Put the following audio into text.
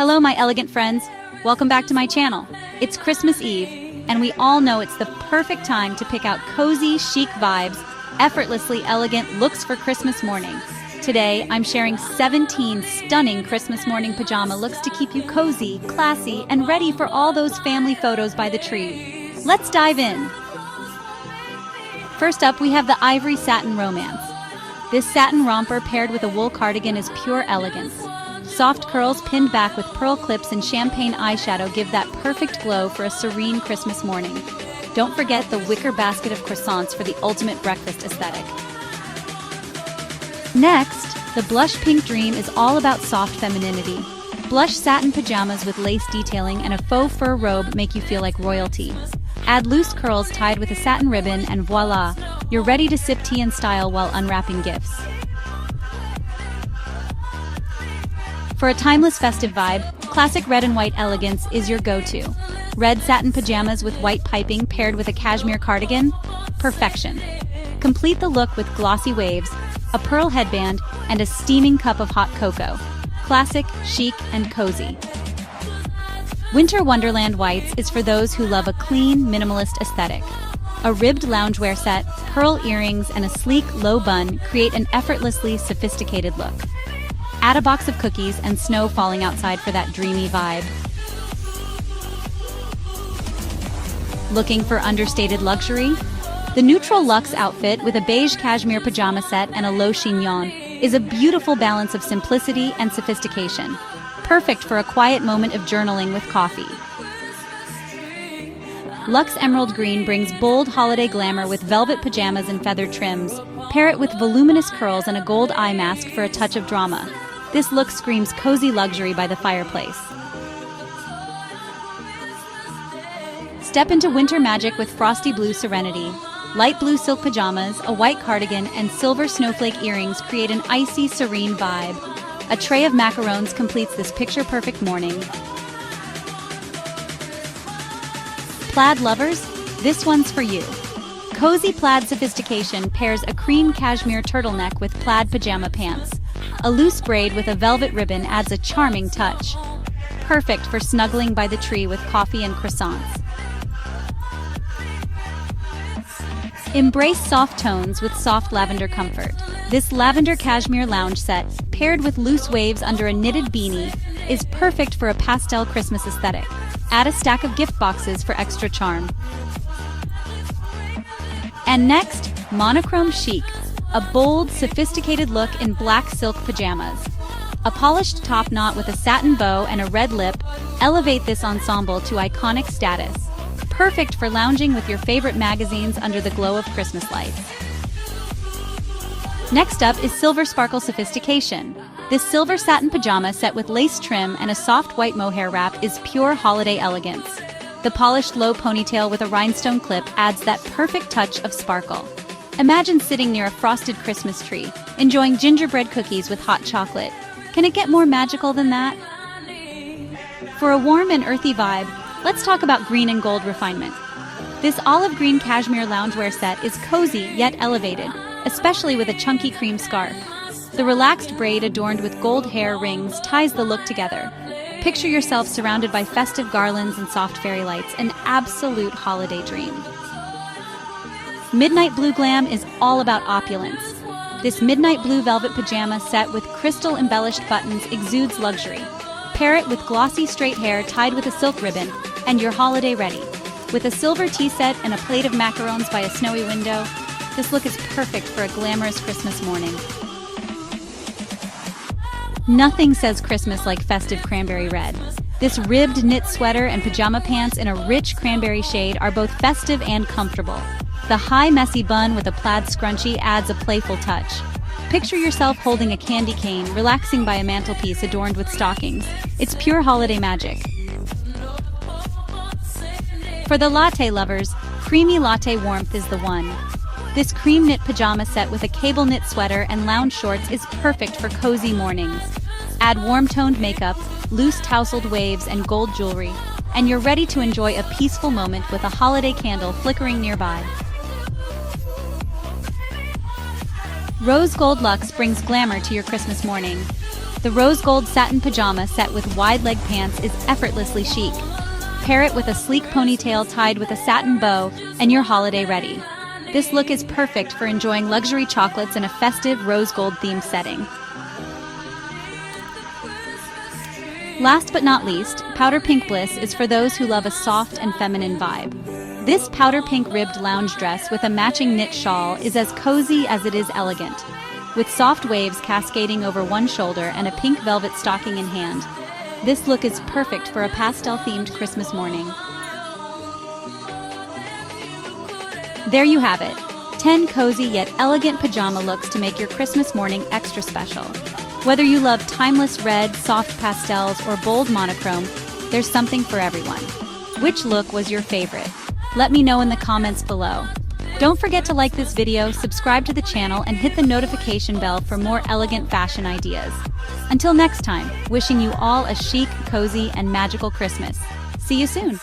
Hello, my elegant friends. Welcome back to my channel. It's Christmas Eve, and we all know it's the perfect time to pick out cozy, chic vibes, effortlessly elegant looks for Christmas morning. Today, I'm sharing 17 stunning Christmas morning pajama looks to keep you cozy, classy, and ready for all those family photos by the tree. Let's dive in. First up, we have the Ivory Satin Romance. This satin romper paired with a wool cardigan is pure elegance. Soft curls pinned back with pearl clips and champagne eyeshadow give that perfect glow for a serene Christmas morning. Don't forget the wicker basket of croissants for the ultimate breakfast aesthetic. Next, the Blush Pink Dream is all about soft femininity. Blush satin pajamas with lace detailing and a faux fur robe make you feel like royalty. Add loose curls tied with a satin ribbon and voila, you're ready to sip tea in style while unwrapping gifts. For a timeless festive vibe, classic red and white elegance is your go-to. Red satin pajamas with white piping paired with a cashmere cardigan? Perfection. Complete the look with glossy waves, a pearl headband, and a steaming cup of hot cocoa. Classic, chic, and cozy. Winter Wonderland Whites is for those who love a clean, minimalist aesthetic. A ribbed loungewear set, pearl earrings, and a sleek, low bun create an effortlessly sophisticated look. Add a box of cookies and snow falling outside for that dreamy vibe. Looking for understated luxury? The neutral luxe outfit with a beige cashmere pajama set and a low chignon is a beautiful balance of simplicity and sophistication. Perfect for a quiet moment of journaling with coffee. Luxe Emerald Green brings bold holiday glamour with velvet pajamas and feather trims. Pair it with voluminous curls and a gold eye mask for a touch of drama. This look screams cozy luxury by the fireplace. Step into winter magic with frosty blue serenity. Light blue silk pajamas, a white cardigan, and silver snowflake earrings create an icy, serene vibe. A tray of macarons completes this picture-perfect morning. Plaid lovers, this one's for you. Cozy plaid sophistication pairs a cream cashmere turtleneck with plaid pajama pants. A loose braid with a velvet ribbon adds a charming touch. Perfect for snuggling by the tree with coffee and croissants. Embrace soft tones with soft lavender comfort. This lavender cashmere lounge set, paired with loose waves under a knitted beanie, is perfect for a pastel Christmas aesthetic. Add a stack of gift boxes for extra charm. And next, Monochrome Chic, a bold, sophisticated look in black silk pajamas. A polished top knot with a satin bow and a red lip elevate this ensemble to iconic status. Perfect for lounging with your favorite magazines under the glow of Christmas lights. Next up is Silver Sparkle Sophistication. This silver satin pajama set with lace trim and a soft white mohair wrap is pure holiday elegance. The polished low ponytail with a rhinestone clip adds that perfect touch of sparkle. Imagine sitting near a frosted Christmas tree, enjoying gingerbread cookies with hot chocolate. Can it get more magical than that? For a warm and earthy vibe, let's talk about green and gold refinement. This olive green cashmere loungewear set is cozy yet elevated, especially with a chunky cream scarf. The relaxed braid adorned with gold hair rings ties the look together. Picture yourself surrounded by festive garlands and soft fairy lights, an absolute holiday dream. Midnight Blue Glam is all about opulence. This midnight blue velvet pajama set with crystal-embellished buttons exudes luxury. Pair it with glossy straight hair tied with a silk ribbon, and you're holiday ready. With a silver tea set and a plate of macarons by a snowy window, this look is perfect for a glamorous Christmas morning. Nothing says Christmas like festive cranberry red. This ribbed knit sweater and pajama pants in a rich cranberry shade are both festive and comfortable. The high messy bun with a plaid scrunchie adds a playful touch. Picture yourself holding a candy cane, relaxing by a mantelpiece adorned with stockings. It's pure holiday magic. For the latte lovers, creamy latte warmth is the one. This cream knit pajama set with a cable knit sweater and lounge shorts is perfect for cozy mornings. Add warm-toned makeup, loose tousled waves, and gold jewelry, and you're ready to enjoy a peaceful moment with a holiday candle flickering nearby. Rose Gold Luxe brings glamour to your Christmas morning. The rose gold satin pajama set with wide leg pants is effortlessly chic. Pair it with a sleek ponytail tied with a satin bow, and you're holiday ready. This look is perfect for enjoying luxury chocolates in a festive rose gold themed setting. Last but not least, powder pink bliss is for those who love a soft and feminine vibe. This powder pink ribbed lounge dress with a matching knit shawl is as cozy as it is elegant. With soft waves cascading over one shoulder and a pink velvet stocking in hand, this look is perfect for a pastel-themed Christmas morning. There you have it, 10 cozy yet elegant pajama looks to make your Christmas morning extra special. Whether you love timeless red, soft pastels, or bold monochrome, there's something for everyone. Which look was your favorite? Let me know in the comments below. Don't forget to like this video, subscribe to the channel, and hit the notification bell for more elegant fashion ideas. Until next time, wishing you all a chic, cozy, and magical Christmas. See you soon!